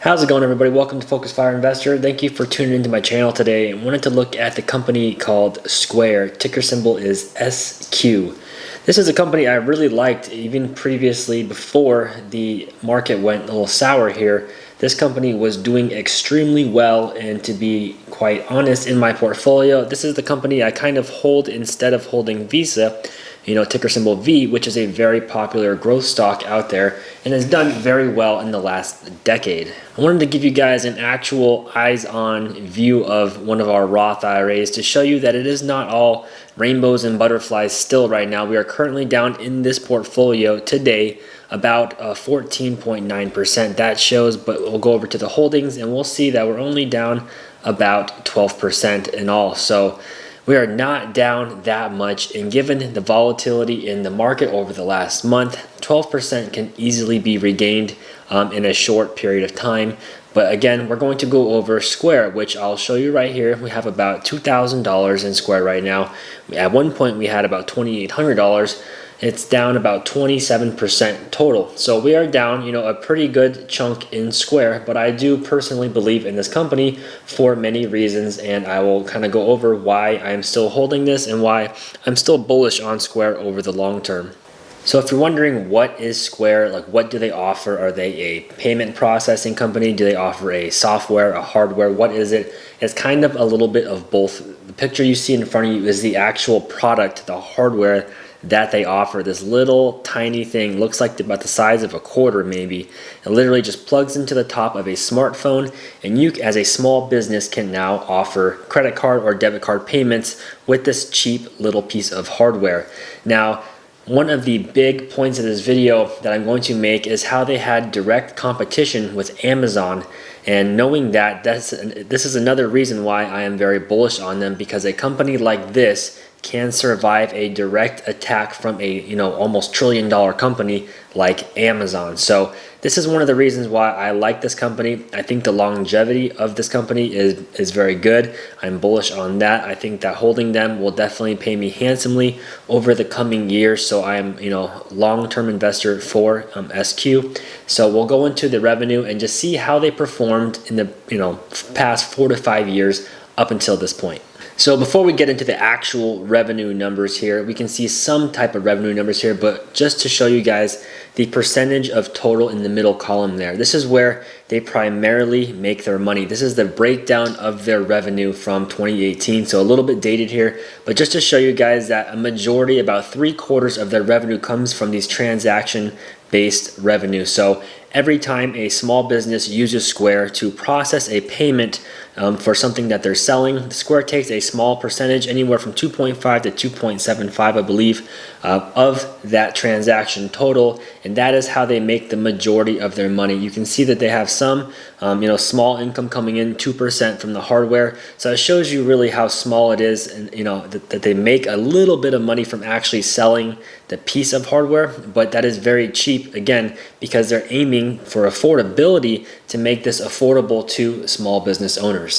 How's it going, everybody? Welcome to Focus Fire Investor. Thank you for tuning into my channel today. I wanted to look at the company called Square. Ticker symbol is SQ. This is a company I really liked even previously before the market went a little sour here. This company was doing extremely well, and to be quite honest, in my portfolio, this is the company I kind of hold instead of holding Visa. Ticker symbol V, which is a very popular growth stock out there and has done very well in the last decade. I wanted to give you guys an actual eyes-on view of one of our Roth IRAs to show you that it is not all rainbows and butterflies still right now. We are currently down in this portfolio today about 14.9%. That shows, but we'll go over to the holdings and we'll see that we're only down about 12% in all. So we are not down that much, and given the volatility in the market over the last month, 12% can easily be regained in a short period of time. But again, we're going to go over Square, which I'll show you right here. We have about $2,000 in Square right now. At one point, we had about $2,800. It's down about 27% total. So we are down, a pretty good chunk in Square, but I do personally believe in this company for many reasons, and I will kind of go over why I'm still holding this and why I'm still bullish on Square over the long term. So if you're wondering what is Square, like what do they offer? Are they a payment processing company? Do they offer a software, a hardware? What is it? It's kind of a little bit of both. The picture you see in front of you is the actual product, the hardware that they offer. This little tiny thing looks like about the size of a quarter maybe. It literally just plugs into the top of a smartphone, and you as a small business can now offer credit card or debit card payments with this cheap little piece of hardware. Now, one of the big points of this video that I'm going to make is how they had direct competition with Amazon. And knowing that, this is another reason why I am very bullish on them, because a company like this can survive a direct attack from a almost $1 trillion company like Amazon. So this is one of the reasons why I like this company. I think the longevity of this company is very good. I'm bullish on that. I think that holding them will definitely pay me handsomely over the coming years. So I'm long-term investor for SQ. So we'll go into the revenue and just see how they performed in the past 4 to 5 years up until this point. So before we get into the actual revenue numbers here, we can see some type of revenue numbers here, but just to show you guys the percentage of total in the middle column there. This is where they primarily make their money. This is the breakdown of their revenue from 2018, so a little bit dated here, but just to show you guys that a majority, about 3/4 of their revenue comes from these transaction-based revenue. So every time a small business uses Square to process a payment for something that they're selling, Square takes a small percentage, anywhere from 2.5 to 2.75, I believe, of that transaction total, and that is how they make the majority of their money. You can see that they have some small income coming in, 2% from the hardware. So it shows you really how small it is, and that they make a little bit of money from actually selling the piece of hardware, but that is very cheap, again, because they're aiming for affordability to make this affordable to small business owners.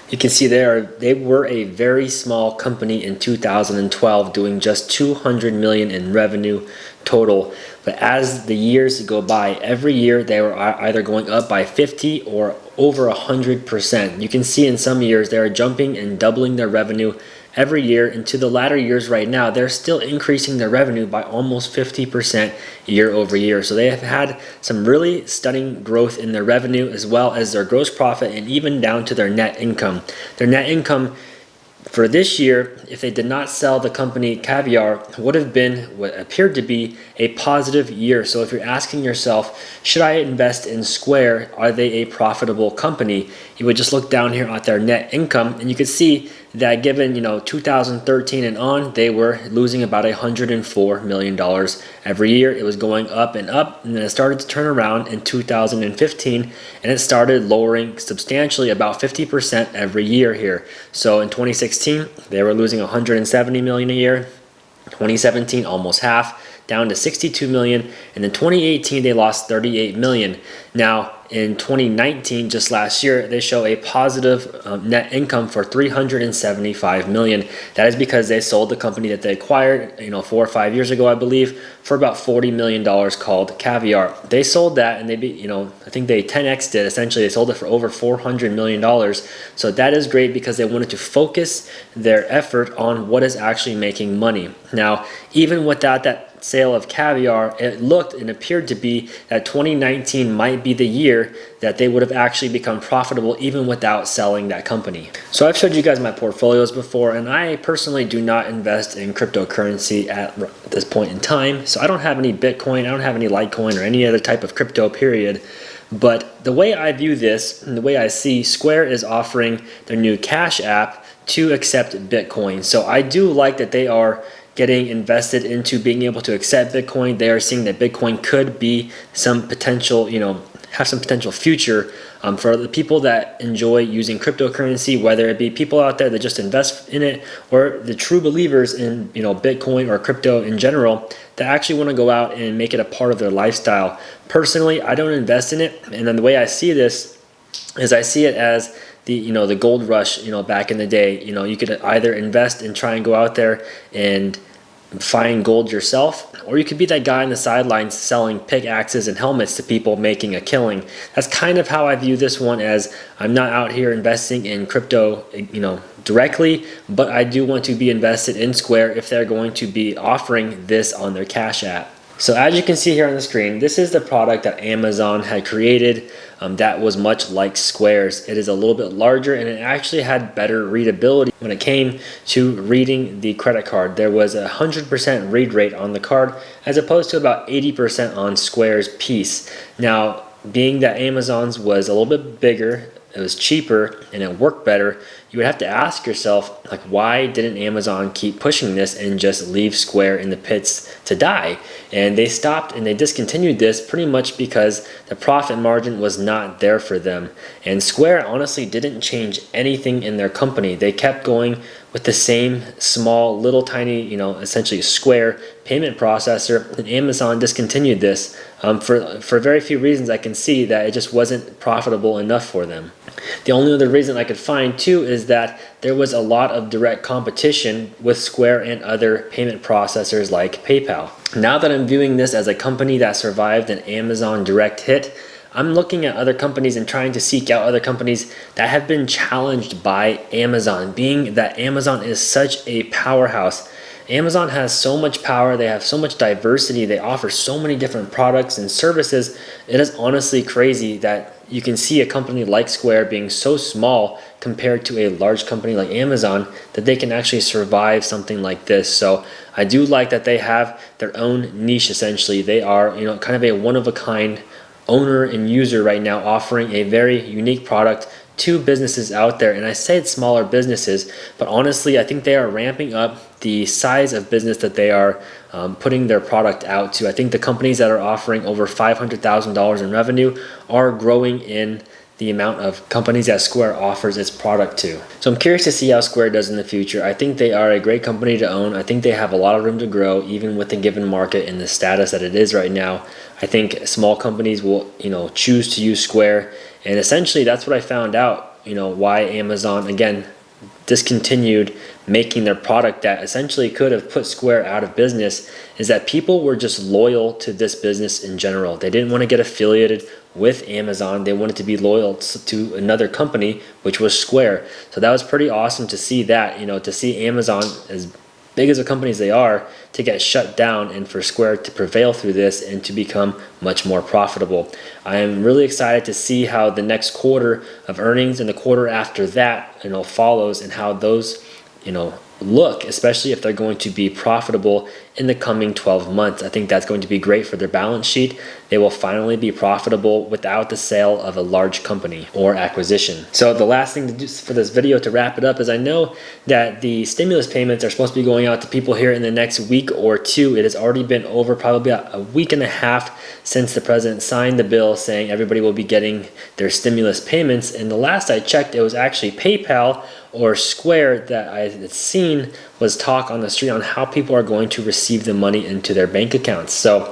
You can see they were a very small company in 2012, doing just $200 million in revenue total. But as the years go by, every year they were either going up by 50 or over 100%. You can see in some years they are jumping and doubling their revenue every year. Into the latter years right now, they're still increasing their revenue by almost 50% year over year. So they have had some really stunning growth in their revenue, as well as their gross profit, and even down to their net income. Their net income for this year, if they did not sell the company Caviar, would have been what appeared to be a positive year. So if you're asking yourself, should I invest in Square? Are they a profitable company? You would just look down here at their net income, and you could see that given 2013 and on, they were losing about $104 million every year. It was going up, and then it started to turn around in 2015, and it started lowering substantially, about 50% every year here. So in 2016, they were losing $170 million a year. 2017, almost half, down to $62 million, and in 2018 they lost $38 million. Now, in 2019, just last year, they show a positive net income for $375 million. That is because they sold the company that they acquired, 4 or 5 years ago, I believe, for about $40 million, called Caviar. They sold that, and I think they 10x'd it. Essentially, they sold it for over $400 million. So that is great because they wanted to focus their effort on what is actually making money. Now, even without that sale of Caviar, it looked and appeared to be that 2019 might be the year that they would have actually become profitable even without selling that company. So I've showed you guys my portfolios before, and I personally do not invest in cryptocurrency at this point in time. So I don't have any Bitcoin, I don't have any Litecoin or any other type of crypto, period. But the way I view this and the way I see, Square is offering their new Cash App to accept Bitcoin. So I do like that they are getting invested into being able to accept Bitcoin. They are seeing that Bitcoin could be some potential, have some potential future for the people that enjoy using cryptocurrency, whether it be people out there that just invest in it or the true believers in Bitcoin or crypto in general that actually want to go out and make it a part of their lifestyle. Personally, I don't invest in it, and then the way I see this is I see it as the gold rush, back in the day. You could either invest and try and go out there and find gold yourself, or you could be that guy on the sidelines selling pickaxes and helmets to people making a killing. That's kind of how I view this one, as I'm not out here investing in crypto, directly, but I do want to be invested in Square if they're going to be offering this on their Cash App. So as you can see here on the screen, this is the product that Amazon had created that was much like Square's. It is a little bit larger, and it actually had better readability when it came to reading the credit card. There was a 100% read rate on the card as opposed to about 80% on Square's piece. Now, being that Amazon's was a little bit bigger, it was cheaper, and it worked better, you would have to ask yourself, like, why didn't Amazon keep pushing this and just leave Square in the pits to die? And they stopped and they discontinued this pretty much because the profit margin was not there for them. And Square honestly didn't change anything in their company. They kept going with the same small, little tiny, essentially Square payment processor, and Amazon discontinued this for very few reasons. I can see that it just wasn't profitable enough for them. The only other reason I could find too is that there was a lot of direct competition with Square and other payment processors like PayPal. Now that I'm viewing this as a company that survived an Amazon direct hit, I'm looking at other companies and trying to seek out other companies that have been challenged by Amazon, being that Amazon is such a powerhouse. Amazon has so much power, they have so much diversity, they offer so many different products and services. It is honestly crazy that you can see a company like Square being so small compared to a large company like Amazon, that they can actually survive something like this. So I do like that they have their own niche essentially. They are, kind of a one-of-a-kind owner and user right now, offering a very unique product to businesses out there. And I say it's smaller businesses, but honestly I think they are ramping up the size of business that they are putting their product out to. I think the companies that are offering over $500,000 in revenue are growing in the amount of companies that Square offers its product to. So I'm curious to see how Square does in the future. I think they are a great company to own. I think they have a lot of room to grow, even with the given market and the status that it is right now. I think small companies will, choose to use Square, and essentially that's what I found out, why Amazon, again, discontinued making their product that essentially could have put Square out of business, is that people were just loyal to this business in general. They didn't want to get affiliated with Amazon. They wanted to be loyal to another company, which was Square. So that was pretty awesome to see that, to see Amazon, as big as a company as they are, to get shut down and for Square to prevail through this and to become much more profitable. I am really excited to see how the next quarter of earnings and the quarter after that, follows, and how those, look, especially if they're going to be profitable in the coming 12 months. I think that's going to be great for their balance sheet. They will finally be profitable without the sale of a large company or acquisition. So the last thing to do for this video, to wrap it up, is I know that the stimulus payments are supposed to be going out to people here in the next week or two. It has already been over probably a week and a half since the president signed the bill saying everybody will be getting their stimulus payments. And the last I checked, it was actually PayPal or Square that I had seen was talk on the street on how people are going to receive the money into their bank accounts. So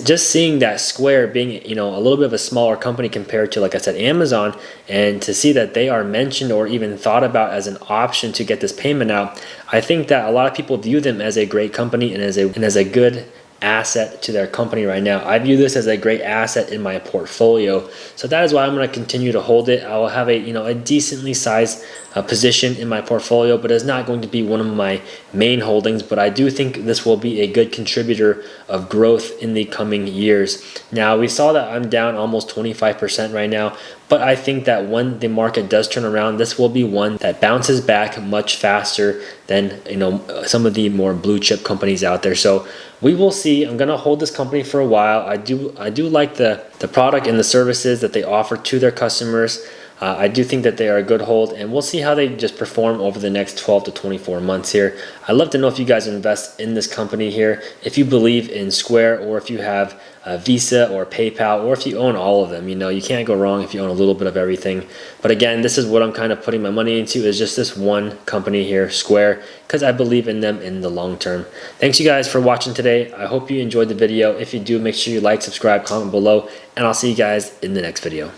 just seeing that Square being, you know, a little bit of a smaller company compared to, like I said, Amazon, and to see that they are mentioned or even thought about as an option to get this payment out, I think that a lot of people view them as a great company and as a good asset to their company right now. I view this as a great asset in my portfolio, so that is why I'm going to continue to hold it. I will have a, you know, a decently sized position in my portfolio, but it's not going to be one of my main holdings. But I do think this will be a good contributor of growth in the coming years. Now, we saw that I'm down almost 25% right now, but I think that when the market does turn around, this will be one that bounces back much faster than, you know, some of the more blue chip companies out there. So we will see. I'm gonna hold this company for a while. I do like the product and the services that they offer to their customers. I do think that they are a good hold, and we'll see how they just perform over the next 12 to 24 months here. I'd love to know if you guys invest in this company here, if you believe in Square, or if you have Visa or PayPal, or if you own all of them. You know, you can't go wrong if you own a little bit of everything. But again, this is what I'm kind of putting my money into, is just this one company here, Square, because I believe in them in the long term. Thanks you guys for watching today. I hope you enjoyed the video. If you do, make sure you like, subscribe, comment below, and I'll see you guys in the next video.